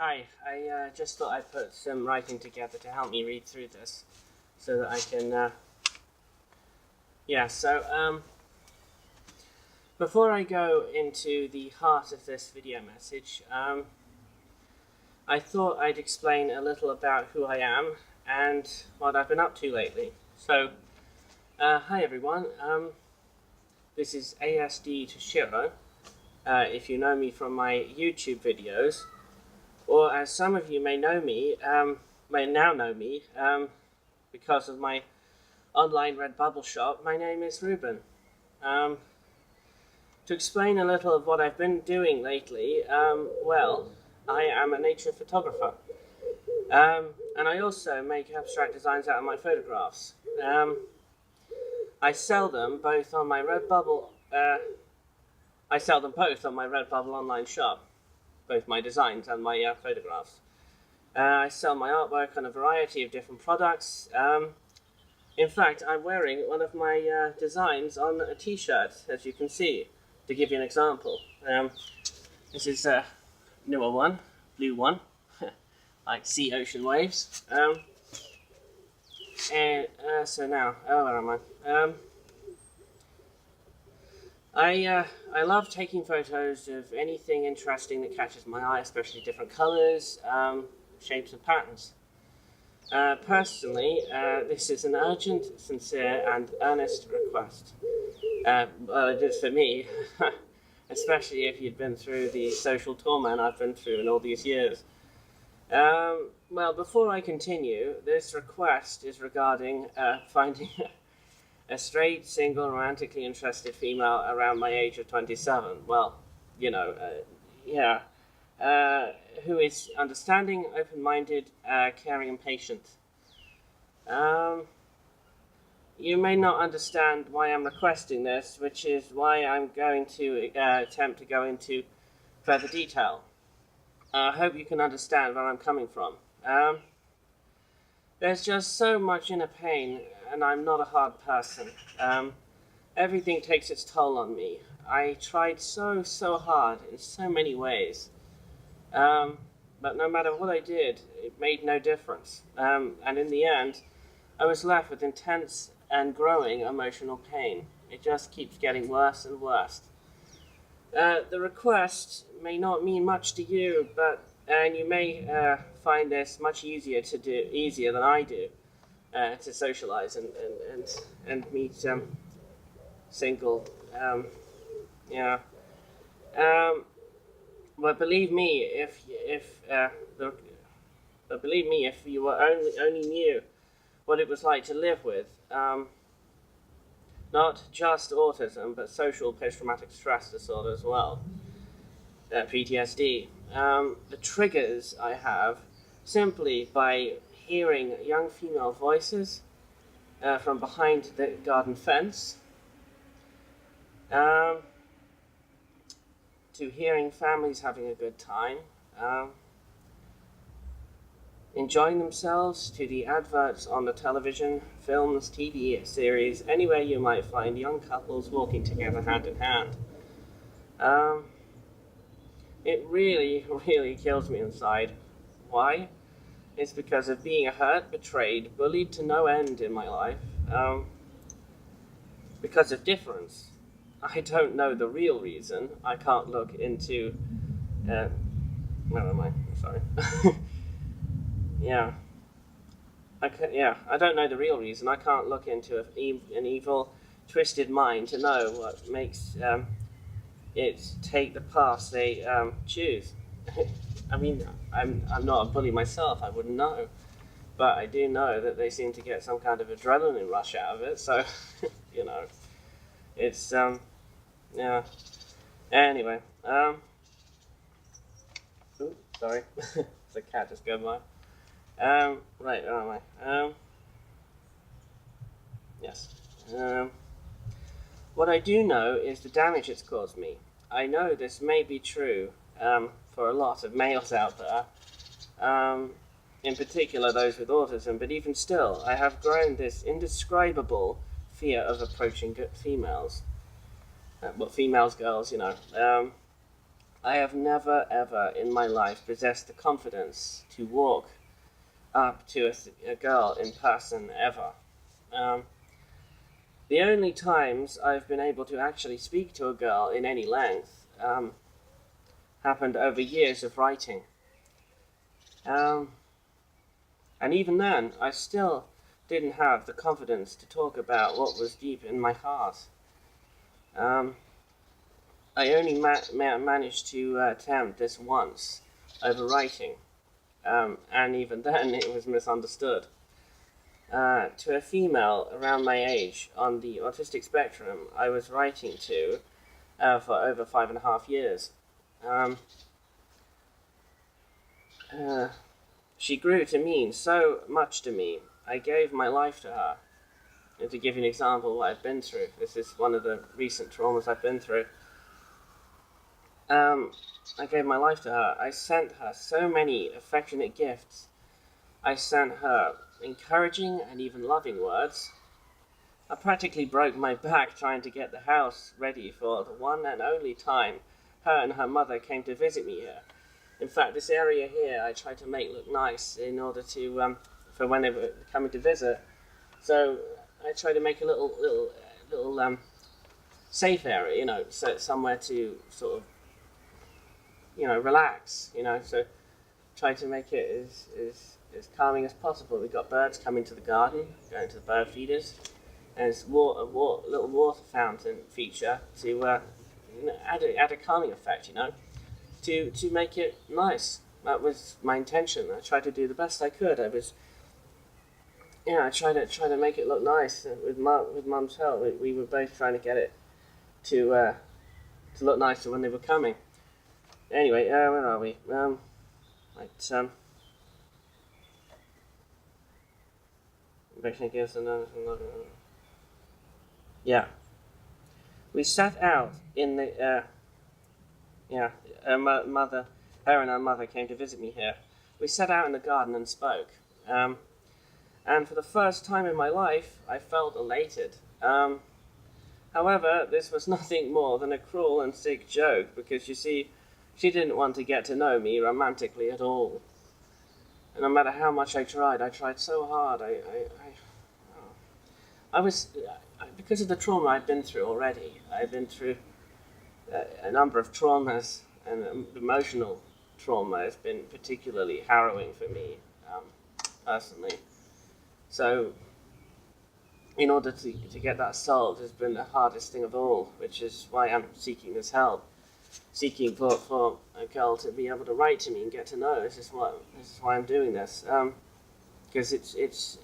Hi, I just thought I'd put some writing together to help me read through this, so that I can, before I go into the heart of this video message, I thought I'd explain a little about who I am and what I've been up to lately. So, hi everyone, this is ASD Toshiro, if you know me from my YouTube videos. Or as some of you may know me, because of my online Redbubble shop, my name is Ruben. To explain a little of what I've been doing lately, I am a nature photographer. And I also make abstract designs out of my photographs. I sell them both on my Redbubble, online shop. Both my designs and my photographs. I sell my artwork on a variety of different products. In fact, I'm wearing one of my designs on a t-shirt, as you can see, to give you an example. This is a newer one, blue one, like sea ocean waves. So now, where am I? I love taking photos of anything interesting that catches my eye, especially different colours, shapes and patterns. Personally, this is an urgent, sincere and earnest request. Well, it is for me, especially if you'd been through the social torment I've been through in all these years. Well, before I continue, this request is regarding finding a straight, single, romantically interested female around my age of 27. Well, who is understanding, open-minded, caring and patient. You may not understand why I'm requesting this, which is why I'm going to attempt to go into further detail. I hope you can understand where I'm coming from. There's just so much inner pain, and I'm not a hard person. Everything takes its toll on me. I tried so hard in so many ways. But no matter what I did, it made no difference. And in the end, I was left with intense and growing emotional pain. It just keeps getting worse and worse. The request may not mean much to you, and you may find this much easier than I do. To socialize and meet single, But believe me, if you only knew what it was like to live with, not just autism, but social post-traumatic stress disorder as well, PTSD. The triggers I have simply by hearing young female voices from behind the garden fence, to hearing families having a good time, enjoying themselves, to the adverts on the television, films, TV series, anywhere you might find young couples walking together hand in hand. It really, really kills me inside. Why? It's because of being hurt, betrayed, bullied to no end in my life. Because of difference. I don't know the real reason. I can't look into... where am I? I'm sorry. I don't know the real reason. I can't look into an evil, twisted mind to know what makes it take the path they choose. I mean, I'm not a bully myself, I wouldn't know. But I do know that they seem to get some kind of adrenaline rush out of it, so, it's, Anyway, oops, sorry, the cat just go by. Right, where am I? Yes. What I do know is the damage it's caused me. I know this may be true, for a lot of males out there, in particular those with autism, but even still, I have grown this indescribable fear of approaching females. Girls, I have never ever in my life possessed the confidence to walk up to a girl in person ever. Um, the only times I've been able to actually speak to a girl in any length happened over years of writing. Um, and even then, I still didn't have the confidence to talk about what was deep in my heart. I only managed to attempt this once over writing, and even then it was misunderstood. To a female around my age on the autistic spectrum, I was writing to for over 5.5 years. She grew to mean so much to me. I gave my life to her. And to give you an example of what I've been through, this is one of the recent traumas I've been through. I gave my life to her. I sent her so many affectionate gifts. I sent her encouraging and even loving words. I practically broke my back trying to get the house ready for the one and only time her and her mother came to visit me here. In fact, this area here I tried to make look nice in order to for when they were coming to visit. So I tried to make a little safe area, so somewhere to sort of relax, so try to make it as calming as possible. We've got birds coming to the garden, going to the bird feeders, and it's a little water fountain feature to add a calming effect, to make it nice. That was my intention. I tried to do the best I could. I tried to make it look nice with Mum's help. We were both trying to get it to look nicer when they were coming. Anyway, where are we? Yeah. We sat out in the, her and her mother came to visit me here. We sat out in the garden and spoke. And for the first time in my life, I felt elated. However, this was nothing more than a cruel and sick joke, because you see, she didn't want to get to know me romantically at all. And no matter how much I tried so hard. Because of the trauma I've been through already. I've been through a number of traumas, and emotional trauma has been particularly harrowing for me, personally. So, in order to get that solved has been the hardest thing of all, which is why I'm seeking this help. Seeking for a girl to be able to write to me and get to know. This is why I'm doing this. Because there's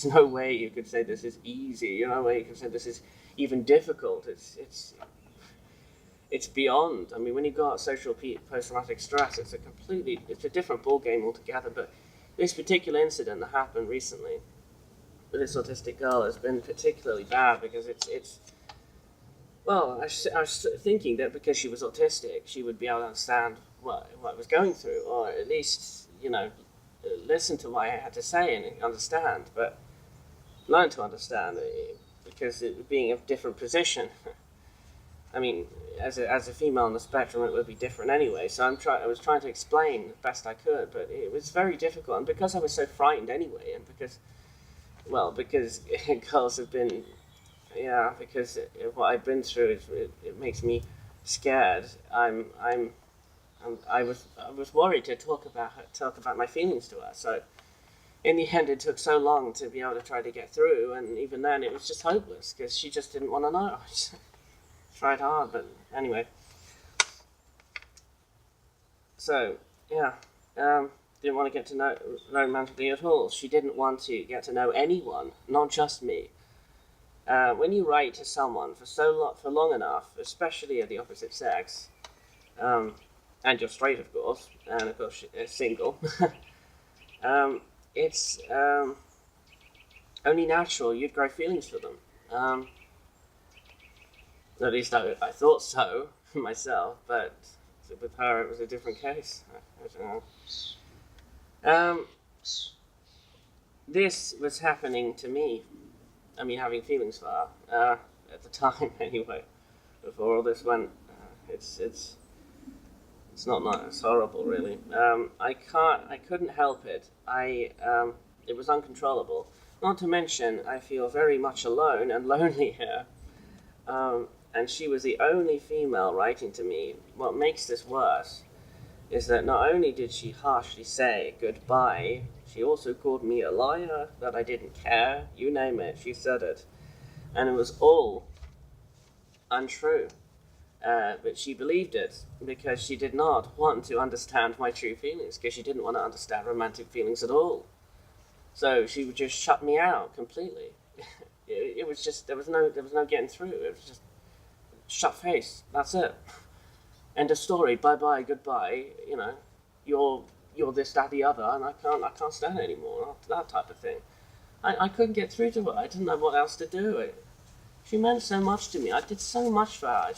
no way you could say this is easy. No way you could say this is even difficult. It's beyond. I mean, when you got social post-traumatic stress, it's a different ballgame altogether. But this particular incident that happened recently with this autistic girl has been particularly bad, because well, I was thinking that because she was autistic, she would be able to understand what I was going through, or at least, listen to what I had to say and understand, but learn to understand, because it being a different position. I mean, as a female on the spectrum, it would be different anyway. So I was trying to explain the best I could, but it was very difficult. And because I was so frightened anyway, and because girls have been, because of what I've been through, it makes me scared. I was worried to talk about my feelings to her. So in the end, it took so long to be able to try to get through, and even then, it was just hopeless, because she just didn't want to know. Tried hard, but anyway. So, didn't want to get to know romantically at all. She didn't want to get to know anyone, not just me. When you write to someone for long enough, especially of the opposite sex, and you're straight, of course, and of course single, it's only natural you'd grow feelings for them. At least I thought so myself, but with her it was a different case. I don't know. This was happening to me. I mean, having feelings for her at the time, anyway. Before all this went, It's horrible, really. I couldn't help it. It was uncontrollable. Not to mention, I feel very much alone and lonely here. And she was the only female writing to me. What makes this worse is that not only did she harshly say goodbye, she also called me a liar, that I didn't care, you name it, she said it. And it was all untrue. But she believed it because she did not want to understand my true feelings, because she didn't want to understand romantic feelings at all. So she would just shut me out completely. It was just, there was no getting through. It was just shut face. That's it. End of story. Bye bye. Goodbye. You know, you're this, that, the other, and I can't stand it anymore. That type of thing. I couldn't get through to her. I didn't know what else to do. She meant so much to me. I did so much for her. I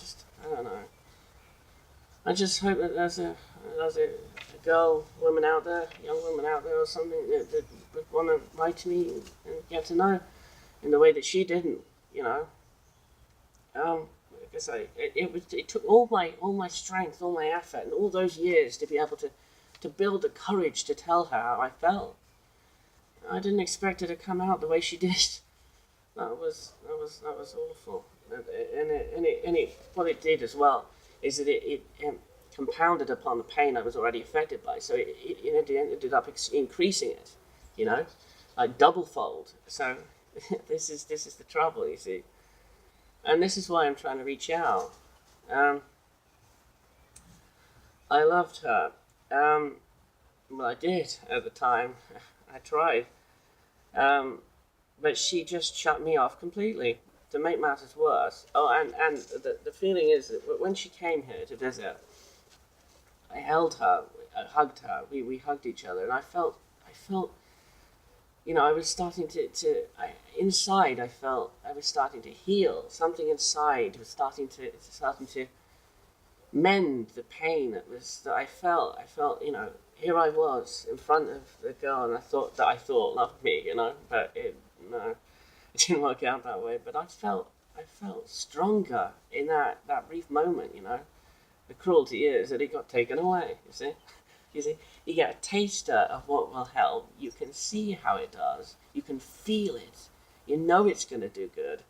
don't know. I just hope that there's a girl, woman out there, young woman out there or something that would want to write to me and get to know in the way that she didn't, you know. Because it took all my strength, all my effort, and all those years to be able to build the courage to tell her how I felt. I didn't expect her to come out the way she did. That was awful. And what it did as well is that it compounded upon the pain I was already affected by. So it ended up increasing it, you know, like double fold. So this is the trouble, you see. And this is why I'm trying to reach out. I loved her. Well, I did at the time. I tried. But she just shut me off completely. To make matters worse. Oh, and the feeling is that when she came here to visit, I held her, I hugged her, we hugged each other, and I felt, you know, I was starting inside I felt I was starting to heal. Something inside was starting to mend the pain that I felt. I felt, you know, here I was in front of the girl, and I thought loved me, you know, but it didn't work out that way. But I felt stronger in that brief moment, you know. The cruelty is that it got taken away, you see. You get a taster of what will help. You can see how it does. You can feel it. You know it's going to do good.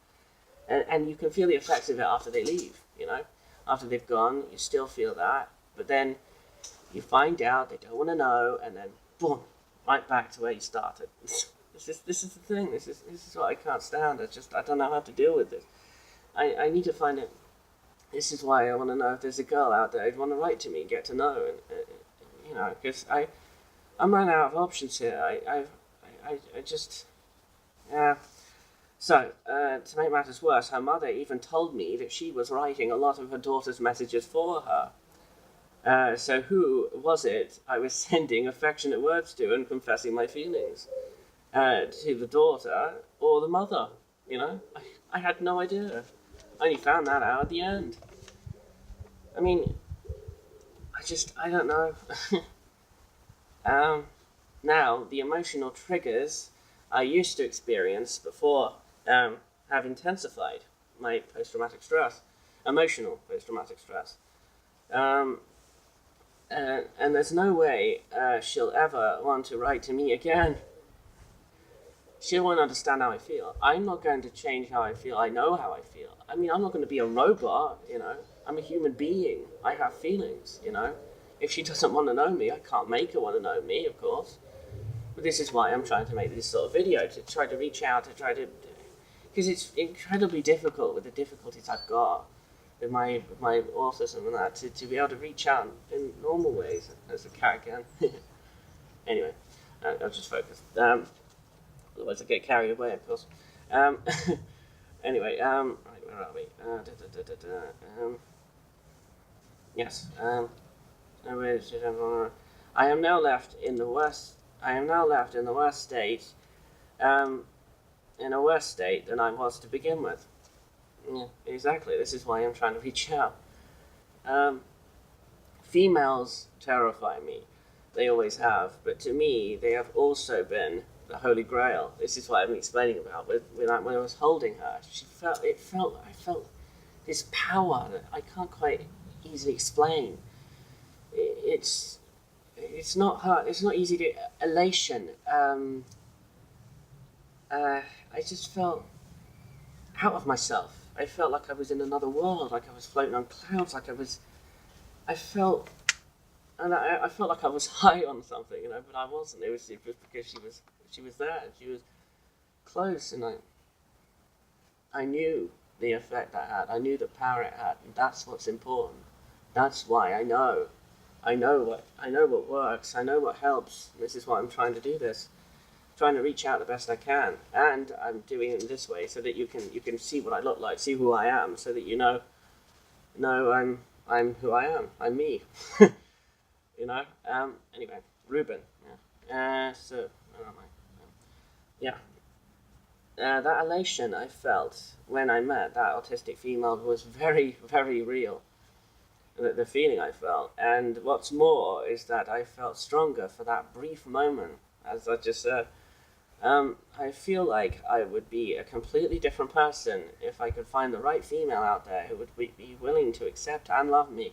And you can feel the effects of it after they leave, you know. After they've gone, you still feel that. But then you find out they don't want to know, and then boom, right back to where you started. This is the thing. This is what I can't stand. I don't know how to deal with this. I need to find it. This is why I want to know if there's a girl out there who'd want to write to me and get to know, and you know, because I'm running out of options here. I just yeah. So to make matters worse, her mother even told me that she was writing a lot of her daughter's messages for her. So who was it I was sending affectionate words to and confessing my feelings? To the daughter or the mother, you know? I had no idea. I only found that out at the end. I mean, I don't know. Now, the emotional triggers I used to experience before have intensified my post-traumatic stress, emotional post-traumatic stress. And there's no way she'll ever want to write to me again. She won't understand how I feel. I'm not going to change how I feel. I know how I feel. I mean, I'm not going to be a robot, you know. I'm a human being. I have feelings, you know. If she doesn't want to know me, I can't make her want to know me, of course. But this is why I'm trying to make this sort of video, to try to reach out, because it's incredibly difficult with the difficulties I've got with my autism and that, to be able to reach out in normal ways. There's a cat again. Anyway, I'll just focus. Otherwise I get carried away, of course. Anyway, right, where are we? Yes. I am now left in the worst state, in a worse state than I was to begin with. Yeah, exactly. This is why I'm trying to reach out. Females terrify me. They always have, but to me, they have also been the Holy Grail. This is what I'm explaining about. When I was holding her, I felt this power that I can't quite easily explain. it's not hard. It's not easy to elation. I just felt out of myself. I felt like I was in another world, like I was floating on clouds, I felt, and I felt like I was high on something, but I wasn't. It was just because she was there, she was close, and I knew the effect I had. I knew the power it had, and that's what's important. That's why I know what works. I know what helps. This is why I'm trying to do this. Trying to reach out the best I can, and I'm doing it in this way so that you can see what I look like, see who I am, so that you know I'm who I am. I'm me. Anyway, Ruben. Yeah. Where am I? Yeah. That elation I felt when I met that autistic female was very, very real. The feeling I felt, and what's more is that I felt stronger for that brief moment, as I just said. I feel like I would be a completely different person if I could find the right female out there who would be willing to accept and love me.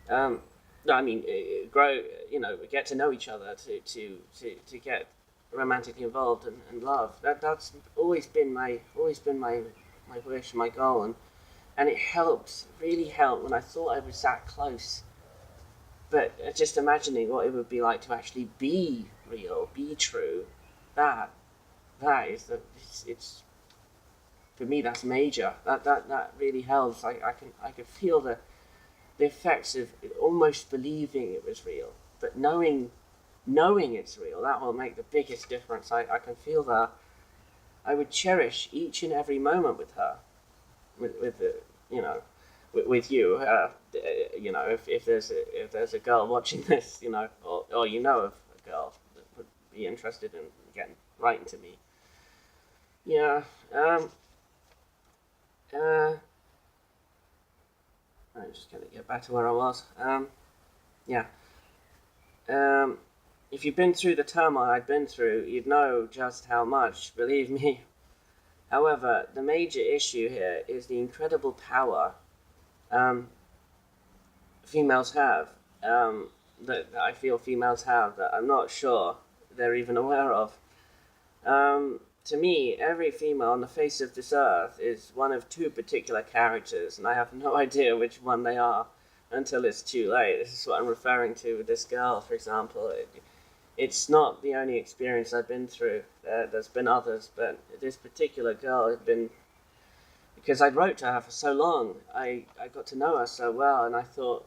Grow, get to know each other, to get romantically involved and love. That's always been my wish, my goal, and it really helped when I thought I was that close. But just imagining what it would be like to actually be real, be true. That is it's for me, that's major. That really helps. I could feel the effects of almost believing it was real, but knowing it's real, that will make the biggest difference. I can feel that. I would cherish each and every moment with her, with you. If there's a girl watching this, or of a girl that would be interested in getting writing to me. Yeah. I'm just gonna get back to where I was. If you've been through the turmoil I'd been through, you'd know just how much, believe me. However, the major issue here is the incredible power females have, that I feel females have, that I'm not sure they're even aware of. To me, every female on the face of this earth is one of two particular characters, and I have no idea which one they are until it's too late. This is what I'm referring to with this girl, for example. It's not the only experience I've been through. There's been others, but this particular girl had been, because I wrote to her for so long, I got to know her so well, and I thought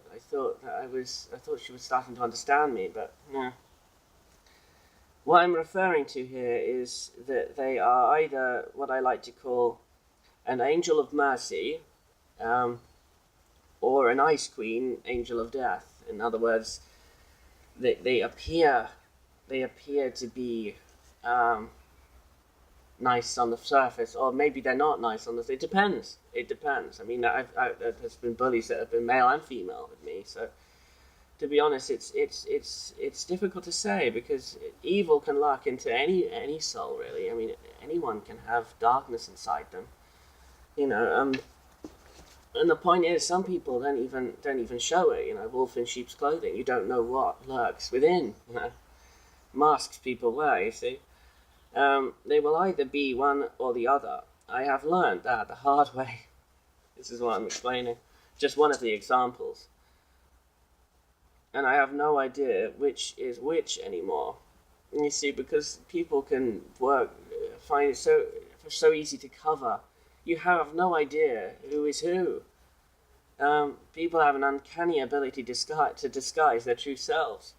she was starting to understand me, but no. What I'm referring to here is that they are either what I like to call an angel of mercy, or an ice queen, angel of death. In other words, they appear to be nice on the surface, or maybe they're not nice on the surface. It depends. I mean, there's been bullies that have been male and female with me, so to be honest, it's difficult to say, because evil can lurk into any soul, really. I mean, anyone can have darkness inside them, And the point is, some people don't even show it. Wolf in sheep's clothing. You don't know what lurks within. Masks people wear, you see. They will either be one or the other. I have learned that the hard way. This is what I'm explaining. Just one of the examples. And I have no idea which is which anymore. And you see, because people can find it so easy to cover. You have no idea who is who. People have an uncanny ability to disguise their true selves.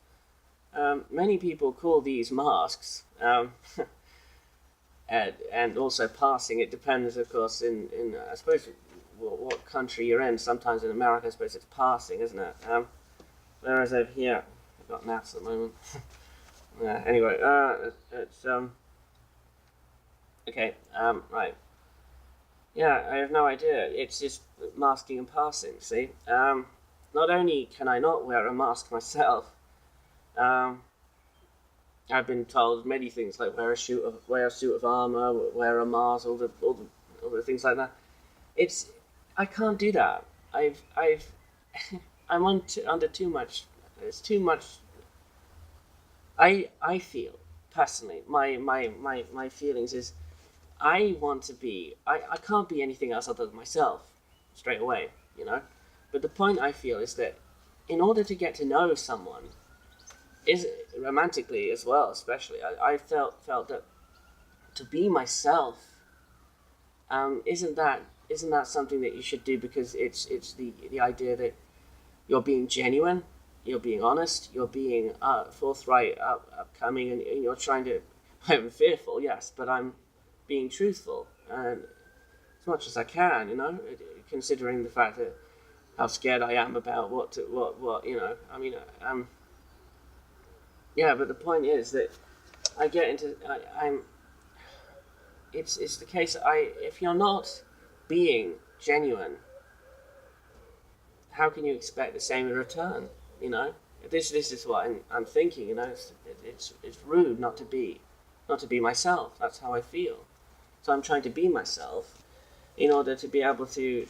Many people call these masks, and also passing. It depends, of course, in I suppose what country you're in. Sometimes in America, I suppose it's passing, isn't it? Whereas over here, I've got maths at the moment. Anyway, it's okay. Right. Yeah, I have no idea. It's just masking and passing. See, not only can I not wear a mask myself, I've been told many things like wear a suit of armor, wear a mask, all the things like that. I can't do that. I'm under too much. It's too much. I feel personally, my feelings is I want to be. I can't be anything else other than myself straight away, you know. But the point I feel is that in order to get to know someone, is romantically as well, especially, I felt that to be myself, isn't that something that you should do because it's the idea that you're being genuine, you're being honest, you're being forthright, upcoming, and you're trying to. I'm fearful, yes, but I'm being truthful and as much as I can, you know, considering the fact that how scared I am about what you know. I mean, yeah, but the point is that I get into I'm. It's the case. If you're not being genuine, how can you expect the same in return? You know, this is what I'm thinking. You know, it's rude not to be myself. That's how I feel. So I'm trying to be myself in order to be able to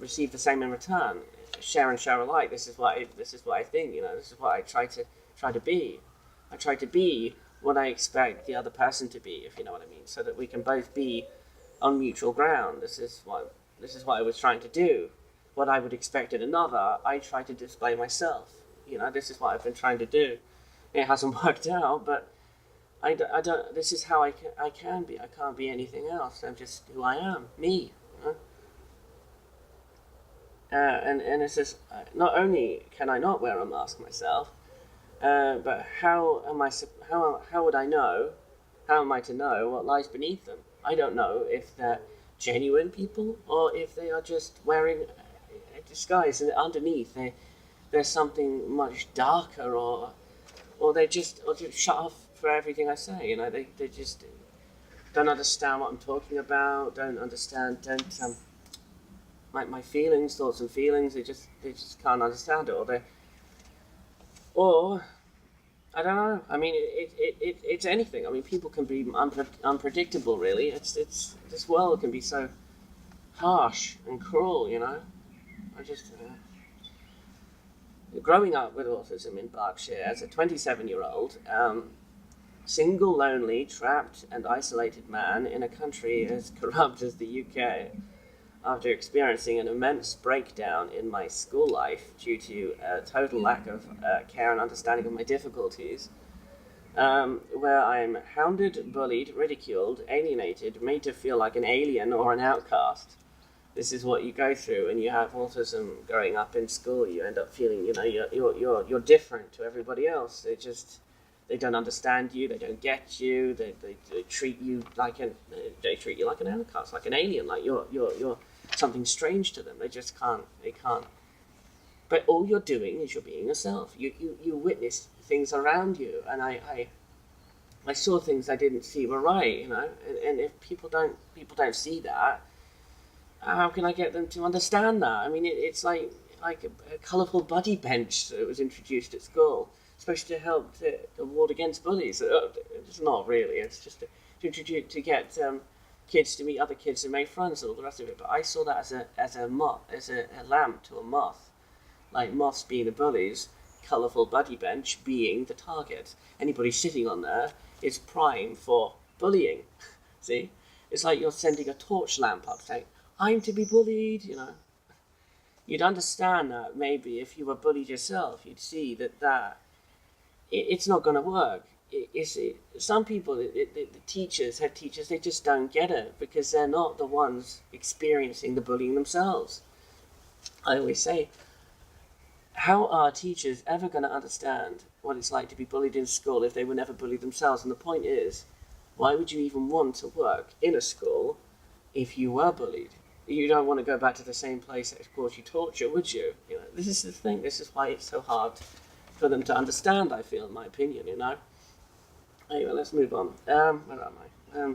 receive the same in return. Share and share alike. This is what I think. You know, this is what I try to be. I try to be what I expect the other person to be, if you know what I mean, so that we can both be on mutual ground. This is what I was trying to do. What I would expect in another, I try to display myself. You know, this is what I've been trying to do. It hasn't worked out, but I don't. This is how I can be. I can't be anything else. I'm just who I am, me. You know? And it's just not only can I not wear a mask myself, but how would I know? How am I to know what lies beneath them? I don't know if they're genuine people or if they are just wearing a disguise, and underneath there's something much darker, or they're just shut off for everything I say. You know, they just don't understand what I'm talking about. Don't understand. My feelings, thoughts and feelings. They just can't understand it, or I don't know. I mean, it's anything. I mean, people can be unpredictable. Really, it's this world can be so harsh and cruel. You know, I just growing up with autism in Berkshire as a 27-year-old, single, lonely, trapped, and isolated man in a country as corrupt as the UK. After experiencing an immense breakdown in my school life due to a total lack of care and understanding of my difficulties, where I'm hounded, bullied, ridiculed, alienated, made to feel like an alien or an outcast. This is what you go through when you have autism growing up in school. You end up feeling, you know, you're different to everybody else. They don't understand you. They don't get you. They treat you like an outcast, like an alien, like you're something strange to them. They can't. But all you're doing is you're being yourself. You witness things around you, and I saw things I didn't see were right, you know. And if people don't see that, how can I get them to understand that? I memean, it's like a colourful buddy bench that was introduced at school, supposed to help to ward against bullies. It's not really. It's just to get kids to meet other kids and make friends and all the rest of it. But I saw that as a lamp to a moth, like moths being the bullies, colourful buddy bench being the target. Anybody sitting on there is prime for bullying. See, it's like you're sending a torch lamp up saying, I'm to be bullied, you know. You'd understand that maybe if you were bullied yourself, you'd see that it's not going to work. Some people, the teachers, head teachers, they just don't get it because they're not the ones experiencing the bullying themselves. I always say, how are teachers ever going to understand what it's like to be bullied in school if they were never bullied themselves? And the point is, why would you even want to work in a school if you were bullied? You don't want to go back to the same place that caused you torture, would you? You know, this is the thing. This is why it's so hard for them to understand, I feel, in my opinion, you know. Anyway, let's move on. Where am I?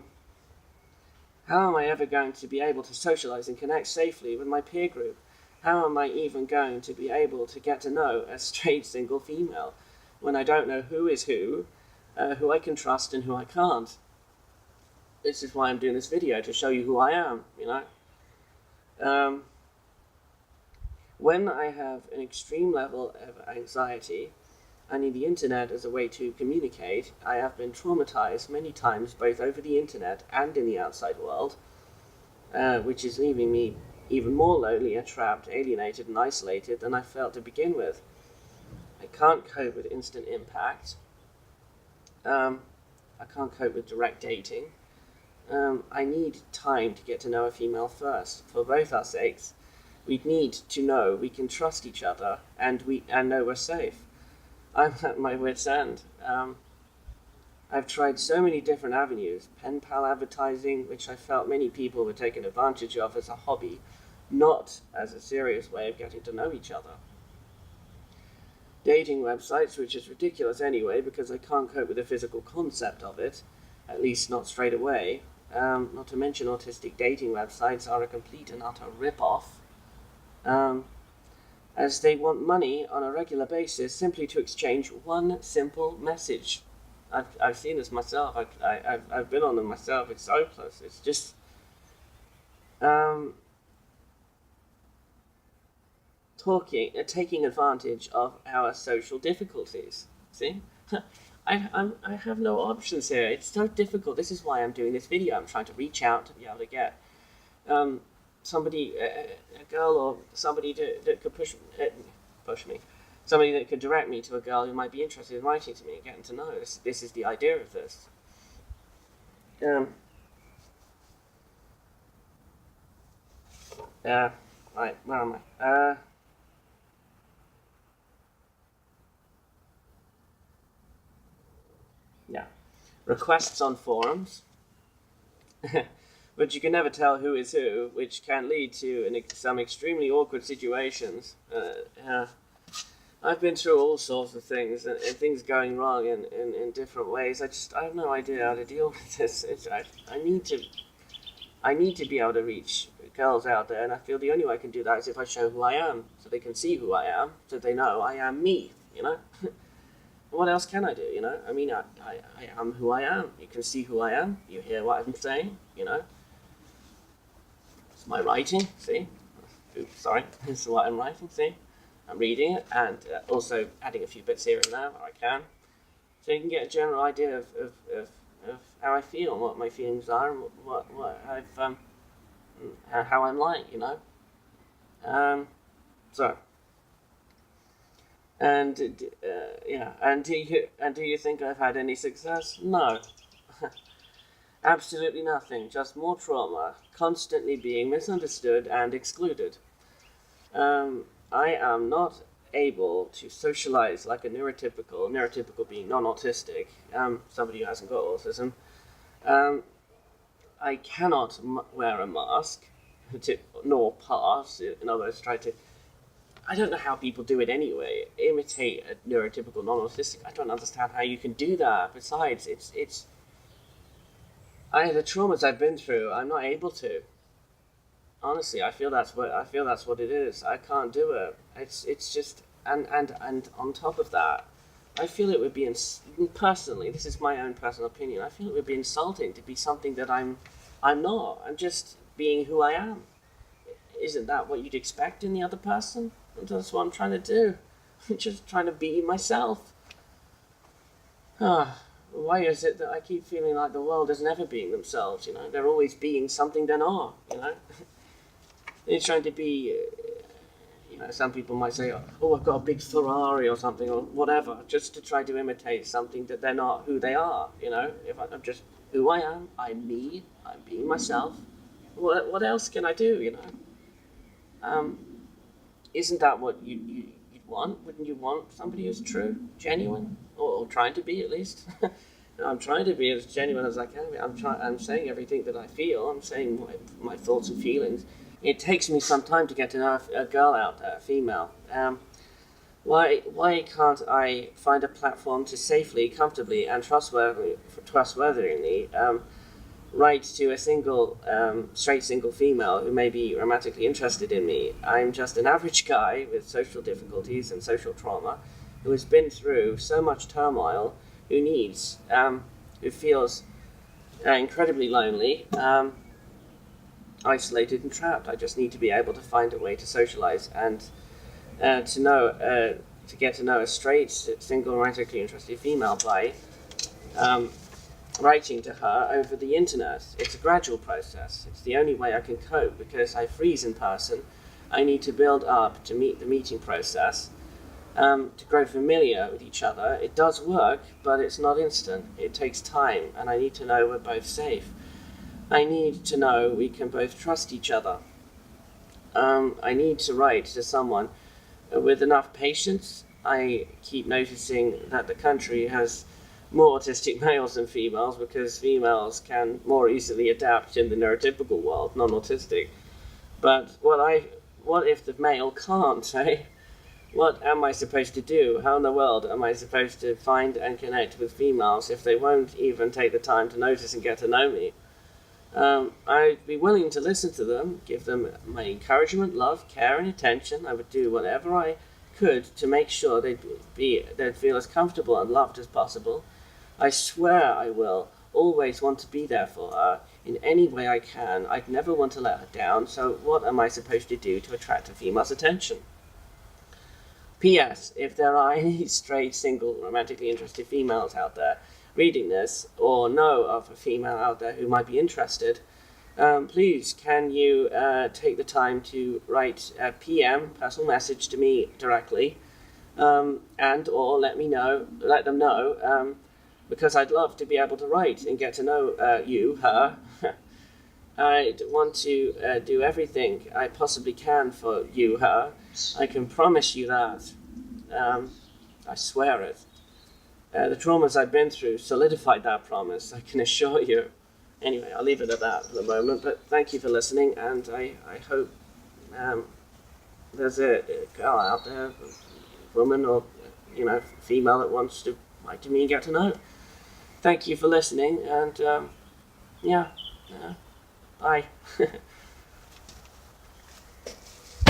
How am I ever going to be able to socialize and connect safely with my peer group? How am I even going to be able to get to know a straight single female when I don't know who is who I can trust and who I can't? This is why I'm doing this video, to show you who I am, you know. When I have an extreme level of anxiety, I need the internet as a way to communicate. I have been traumatized many times, both over the internet and in the outside world, which is leaving me even more lonely, trapped, alienated, and isolated than I felt to begin with. I can't cope with instant impact. I can't cope with direct dating. I need time to get to know a female first, for both our sakes. We need to know we can trust each other and know we're safe. I'm at my wit's end. I've tried so many different avenues. Pen pal advertising, which I felt many people were taking advantage of as a hobby, not as a serious way of getting to know each other. Dating websites, which is ridiculous anyway because I can't cope with the physical concept of it, at least not straight away. Not to mention autistic dating websites are a complete and utter rip-off, as they want money on a regular basis simply to exchange one simple message. I've seen this myself. I've been on them myself. It's hopeless. It's just taking advantage of our social difficulties. See, I have no options here. It's so difficult. This is why I'm doing this video. I'm trying to reach out to be able to get somebody, a girl or somebody that could push me. Somebody that could direct me to a girl who might be interested in writing to me and getting to know. This is the idea of this. Right, where am I? Yeah. Requests on forums. But you can never tell who is who, which can lead to some extremely awkward situations. I've been through all sorts of things, and things going wrong in different ways. I have no idea how to deal with this. I need to be able to reach girls out there, and I feel the only way I can do that is if I show who I am, so they can see who I am, so they know I am me, you know? What else can I do, you know? I mean, I am who I am. You can see who I am. You hear what I'm saying, you know? It's my writing, see? Oops, sorry. This is what I'm writing, see? I'm reading it, and also adding a few bits here and there where I can. So you can get a general idea of how I feel, and what my feelings are, and what I've, how I'm like, you know? And do you think I've had any success? No. Absolutely nothing, just more trauma, constantly being misunderstood and excluded. I am not able to socialize like a neurotypical being non-autistic, somebody who hasn't got autism. I cannot wear a mask, nor pass, in other words, I don't know how people do it anyway, imitate a neurotypical non-autistic. I don't understand how you can do that. Besides, the traumas I've been through, I'm not able to. Honestly, I feel that's what it is. I can't do it. It's just, and on top of that, I feel it would be, personally, this is my own personal opinion, I feel it would be insulting to be something that I'm not. I'm just being who I am. Isn't that what you'd expect in the other person? And that's what I'm trying to do. I'm just trying to be myself. Why is it that I keep feeling like the world is never being themselves, you know? They're always being something they're not, you know? They're trying to be, you know, some people might say, oh, I've got a big Ferrari or something, or whatever, just to try to imitate something that they're not who they are, you know? If I'm just who I am, I'm me, I'm being myself. What else can I do, you know? Isn't that what you'd want? Wouldn't you want somebody who's true, genuine, or trying to be at least? I'm trying to be as genuine as I can be. I'm saying everything that I feel. I'm saying my thoughts and feelings. It takes me some time to get to know a girl out there, a female. Why can't I find a platform to safely, comfortably, and trustworthily write to a straight single female who may be romantically interested in me? I'm just an average guy with social difficulties and social trauma who has been through so much turmoil, who feels incredibly lonely, isolated and trapped. I just need to be able to find a way to socialize and to get to know a straight, single, romantically interested female by writing to her over the internet. It's a gradual process. It's the only way I can cope because I freeze in person. I need to build up to meet the meeting process, to grow familiar with each other. It does work, but it's not instant. It takes time, and I need to know we're both safe. I need to know we can both trust each other. I need to write to someone with enough patience. I keep noticing that the country has more autistic males than females because females can more easily adapt in the neurotypical world, non-autistic. But what if the male can't, eh? What am I supposed to do? How in the world am I supposed to find and connect with females if they won't even take the time to notice and get to know me? I'd be willing to listen to them, give them my encouragement, love, care, and attention. I would do whatever I could to make sure they'd feel as comfortable and loved as possible. I swear I will always want to be there for her in any way I can. I'd never want to let her down, so what am I supposed to do to attract a female's attention? P.S. If there are any straight, single, romantically interested females out there reading this, or know of a female out there who might be interested, please can you take the time to write a PM, personal message to me directly, and or let them know, because I'd love to be able to write and get to know her. I'd want to do everything I possibly can for her. I can promise you that. I swear it. The traumas I've been through solidified that promise, I can assure you. Anyway, I'll leave it at that for the moment, but thank you for listening, and I hope there's a girl out there, a woman or female that wants to write to me and get to know. Thank you for listening, and bye.